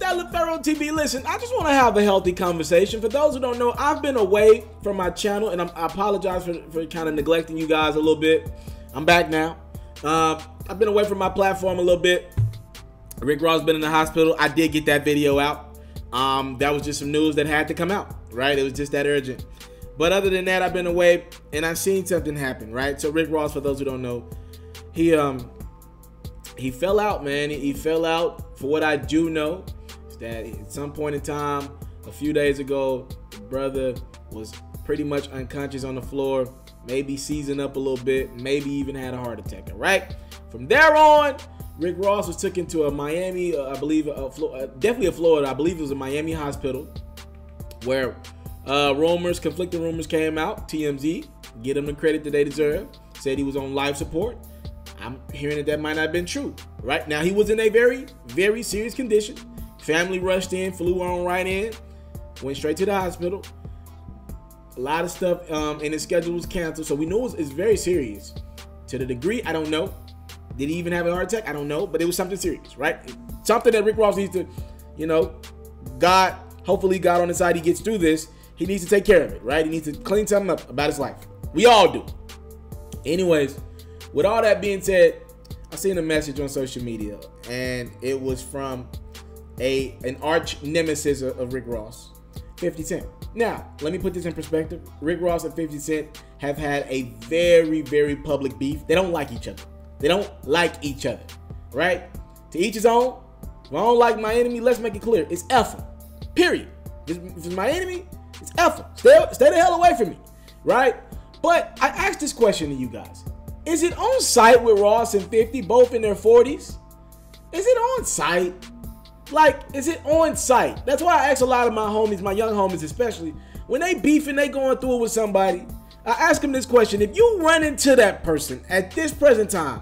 TALIAFERRO TV. Listen, I just want to have a healthy conversation. For those who don't know, I've been away from my channel, and I apologize for kind of neglecting you guys a little bit. I'm back now. I've been away from my platform a little bit. Rick Ross been in the hospital. I did get that video out. That was just some news that had to come out, right? It was just that urgent. But other than that, I've been away, and I've seen something happen, right? So Rick Ross, for those who don't know, he fell out, man. He fell out. For what I do know is that at some point in time, a few days ago, the brother was pretty much unconscious on the floor, maybe seizing up a little bit, maybe even had a heart attack, right? From there on, Rick Ross was taken to a Miami, I believe, definitely a Florida, I believe it was a Miami hospital, where conflicting rumors came out. TMZ, get him the credit that they deserve, said he was on life support. I'm hearing that might not have been true. Right now, he was in a very, very serious condition. Family rushed in, flew on right in, went straight to the hospital. A lot of stuff in his schedule was canceled, so we know it's very serious. To the degree, I don't know. Did he even have a heart attack? I don't know, but it was something serious, right? Something that Rick Ross needs to, hopefully God on his side, he gets through this. He needs to take care of it, right? He needs to clean something up about his life. We all do. Anyways, with all that being said, I seen a message on social media, and it was from an arch nemesis of Rick Ross, 50 Cent. Now, let me put this in perspective. Rick Ross and 50 Cent have had a very, very public beef. They don't like each other. They don't like each other, right? To each his own. If I don't like my enemy, let's make it clear. It's F-em, period. If it's my enemy, it's F-em. Stay the hell away from me, right? But I asked this question to you guys. Is it on site with Ross and 50, both in their 40s? Is it on site? Like, is it on site? That's why I ask a lot of my homies, my young homies especially, when they beefing, they going through it with somebody, I ask them this question. If you run into that person at this present time,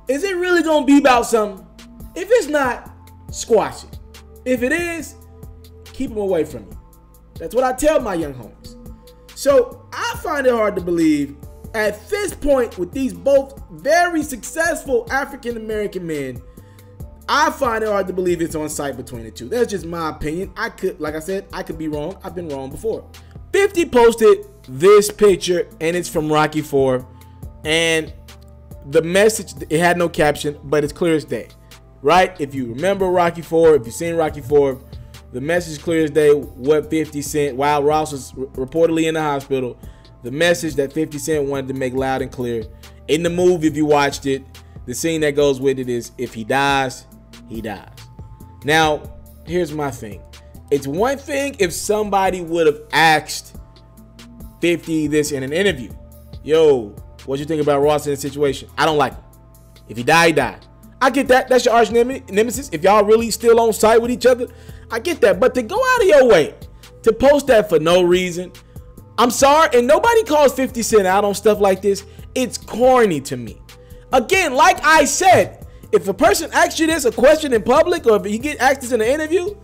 is it really going to be about something? If it's not, squash it. If it is, keep them away from you. That's what I tell my young homies. So I find it hard to believe at this point, with these both very successful African-American men, I find it hard to believe it's on site between the two. That's just my opinion. Like I said, I could be wrong. I've been wrong before. 50 posted this picture, and it's from Rocky IV. And the message, it had no caption, but it's clear as day, right? If you remember Rocky IV, if you've seen Rocky IV, the message is clear as day what 50 Cent, while Ross was reportedly in the hospital, the message that 50 Cent wanted to make loud and clear. In the movie, if you watched it, the scene that goes with it is, if he dies, he dies. Now, here's my thing. It's one thing if somebody would have asked 50 this in an interview. Yo, what you think about Ross in this situation? I don't like him. If he died, he died. I get that. That's your arch nemesis. If y'all really still on site with each other, I get that. But to go out of your way to post that for no reason, I'm sorry, and nobody calls 50 Cent out on stuff like this. It's corny to me. Again, like I said, if a person asks you this, a question in public, or if you get asked this in an interview,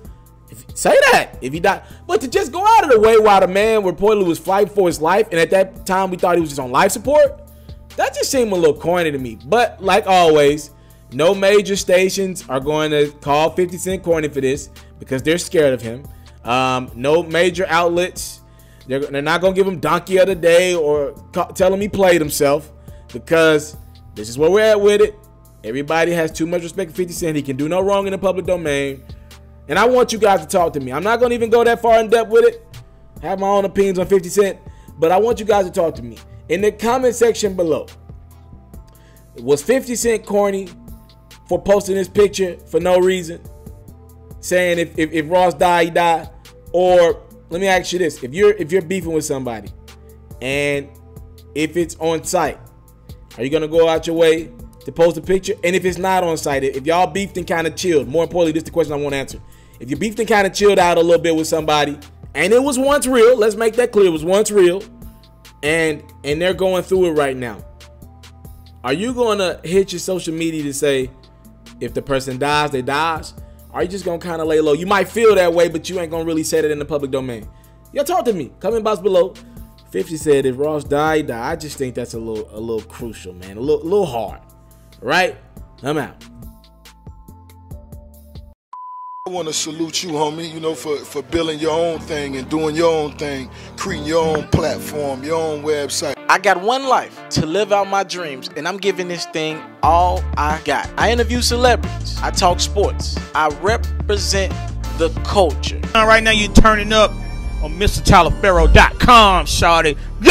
say that. If he died. But to just go out of the way while the man reportedly was fighting for his life, and at that time we thought he was just on life support, that just seemed a little corny to me. But like always, no major stations are going to call 50 Cent corny for this because they're scared of him. No major outlets. They're not going to give him donkey of the day or tell him he played himself, because this is where we're at with it. Everybody has too much respect for 50 Cent. He can do no wrong in the public domain. And I want you guys to talk to me. I'm not going to even go that far in depth with it. I have my own opinions on 50 Cent. But I want you guys to talk to me. In the comment section below, was 50 Cent corny for posting this picture for no reason? Saying if Ross died, he died? Or let me ask you this. If you're beefing with somebody, and if it's on site, are you going to go out your way to post a picture? And if it's not on site, if y'all beefed and kind of chilled, more importantly, this is the question I want to answer. If you beefed and kind of chilled out a little bit with somebody, and it was once real, let's make that clear, it was once real, and they're going through it right now, are you going to hit your social media to say, if the person dies, they dies? Are you just going to kind of lay low? You might feel that way, but you ain't going to really say that in the public domain. Y'all talk to me. Comment box below. 50 said if Ross died, he died. I just think that's a little crucial, man. A little hard. Right? I'm out. I want to salute you, homie, you know, for building your own thing and doing your own thing, creating your own platform, your own website. I got one life to live out my dreams, and I'm giving this thing all I got. I interview celebrities. I talk sports. I represent the culture. Right now you're turning up on MrTaliaferro.com, shawty. Yeah.